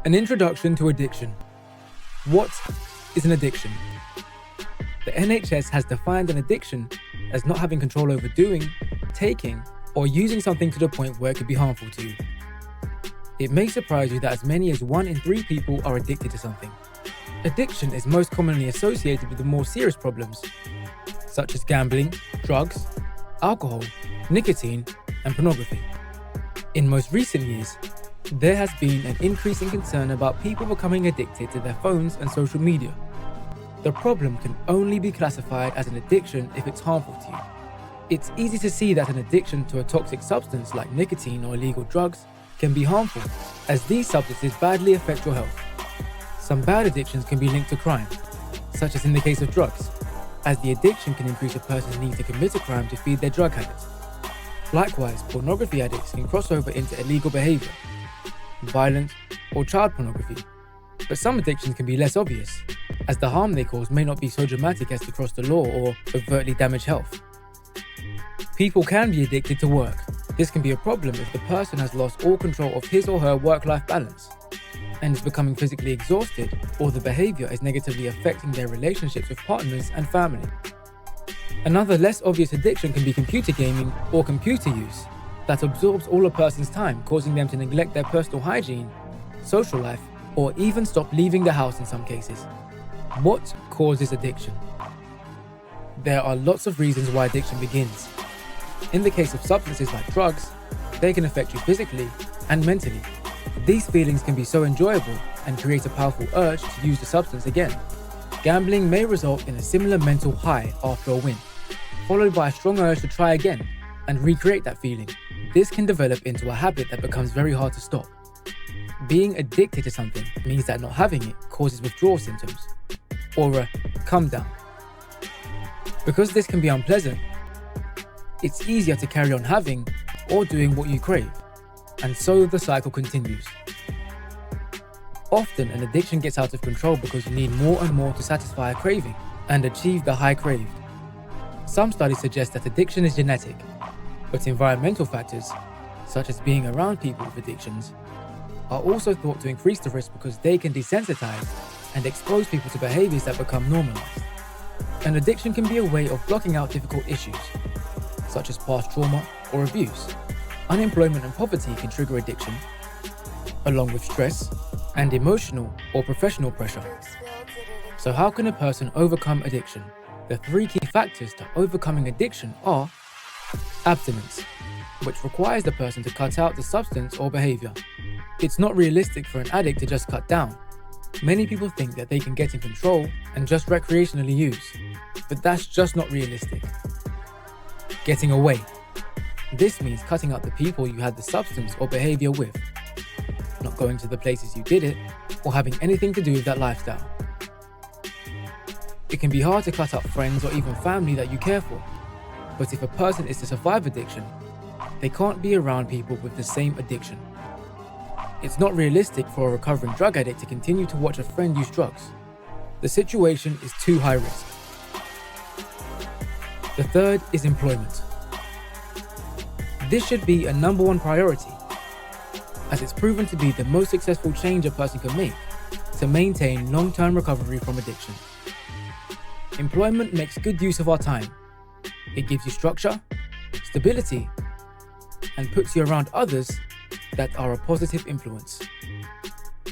An introduction to addiction. What is an addiction? The NHS has defined an addiction as not having control over doing, taking, or using something to the point where it could be harmful to you. It may surprise you that as many as 1 in 3 people are addicted to something. Addiction is most commonly associated with the more serious problems, such as gambling, drugs, alcohol, nicotine, and pornography. In most recent years, there has been an increasing concern about people becoming addicted to their phones and social media. The problem can only be classified as an addiction if it's harmful to you. It's easy to see that an addiction to a toxic substance like nicotine or illegal drugs can be harmful, as these substances badly affect your health. Some bad addictions can be linked to crime, such as in the case of drugs, as the addiction can increase a person's need to commit a crime to feed their drug habits. Likewise, pornography addicts can cross over into illegal behavior, violence, or child pornography. But some addictions can be less obvious, as the harm they cause may not be so dramatic as to cross the law or overtly damage health. People can be addicted to work. This can be a problem if the person has lost all control of his or her work-life balance and is becoming physically exhausted, or the behavior is negatively affecting their relationships with partners and family. Another less obvious addiction can be computer gaming or computer use that absorbs all a person's time, causing them to neglect their personal hygiene, social life, or even stop leaving the house in some cases. What causes addiction? There are lots of reasons why addiction begins. In the case of substances like drugs, they can affect you physically and mentally. These feelings can be so enjoyable and create a powerful urge to use the substance again. Gambling may result in a similar mental high after a win, followed by a strong urge to try again and recreate that feeling. This can develop into a habit that becomes very hard to stop. Being addicted to something means that not having it causes withdrawal symptoms, or a come down. Because this can be unpleasant, it's easier to carry on having or doing what you crave, and so the cycle continues. Often an addiction gets out of control because you need more and more to satisfy a craving and achieve the high craved. Some studies suggest that addiction is genetic, but environmental factors, such as being around people with addictions, are also thought to increase the risk because they can desensitize and expose people to behaviors that become normalized. An addiction can be a way of blocking out difficult issues, such as past trauma or abuse. Unemployment and poverty can trigger addiction, along with stress and emotional or professional pressure. So how can a person overcome addiction? The 3 key factors to overcoming addiction are abstinence, which requires the person to cut out the substance or behavior. It's not realistic for an addict to just cut down. Many people think that they can get in control and just recreationally use, but that's just not realistic. Getting away. This means cutting out the people you had the substance or behavior with, not going to the places you did it, or having anything to do with that lifestyle. It can be hard to cut out friends or even family that you care for, but if a person is to survive addiction, they can't be around people with the same addiction. It's not realistic for a recovering drug addict to continue to watch a friend use drugs. The situation is too high risk. The third is employment. This should be a number 1 priority, as it's proven to be the most successful change a person can make to maintain long-term recovery from addiction. Employment makes good use of our time. It gives you structure, stability, and puts you around others that are a positive influence.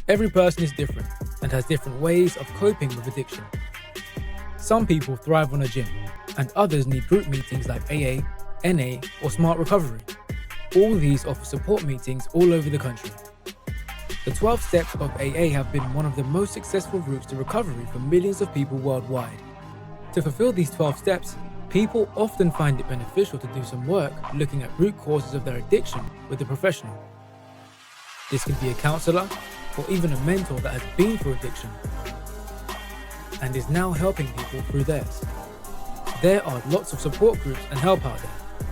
Every person is different and has different ways of coping with addiction. Some people thrive on a gym, and others need group meetings like AA, NA, or Smart Recovery. All these offer support meetings all over the country. The 12 steps of AA have been one of the most successful routes to recovery for millions of people worldwide. To fulfill these 12 steps, people often find it beneficial to do some work looking at root causes of their addiction with a professional. This could be a counselor or even a mentor that has been through addiction and is now helping people through theirs. There are lots of support groups and help out there.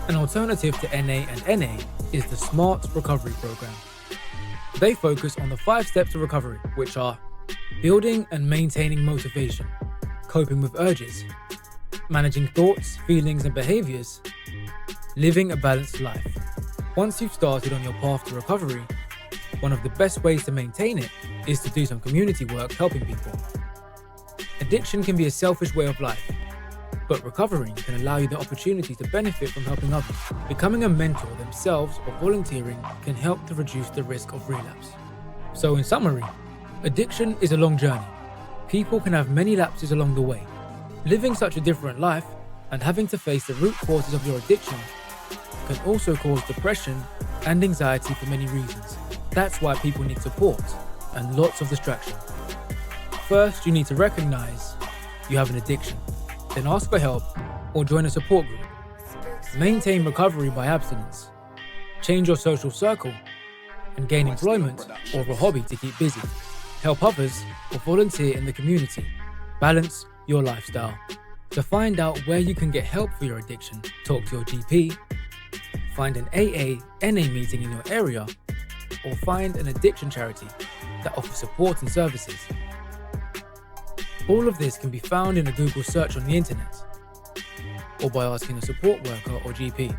An alternative to NA and NA is the Smart Recovery Program. They focus on the 5 steps to recovery, which are building and maintaining motivation, coping with urges, managing thoughts, feelings, and behaviors, living a balanced life. Once you've started on your path to recovery, One of the best ways to maintain it is to do some community work helping people. Addiction can be a selfish way of life, but recovering can allow you the opportunity to benefit from helping others. Becoming a mentor themselves or volunteering can help to reduce the risk of relapse. So in summary, addiction is a long journey. People can have many lapses along the way. Living such a different life and having to face the root causes of your addiction can also cause depression and anxiety for many reasons. That's why people need support and lots of distraction. First, you need to recognize you have an addiction, then ask for help or join a support group. Maintain recovery by abstinence. Change your social circle and gain employment or a hobby to keep busy. Help others or volunteer in the community. Balance your lifestyle. To find out where you can get help for your addiction, talk to your GP, find an AA/NA meeting in your area, or find an addiction charity that offers support and services. All of this can be found in a Google search on the internet, or by asking a support worker or GP.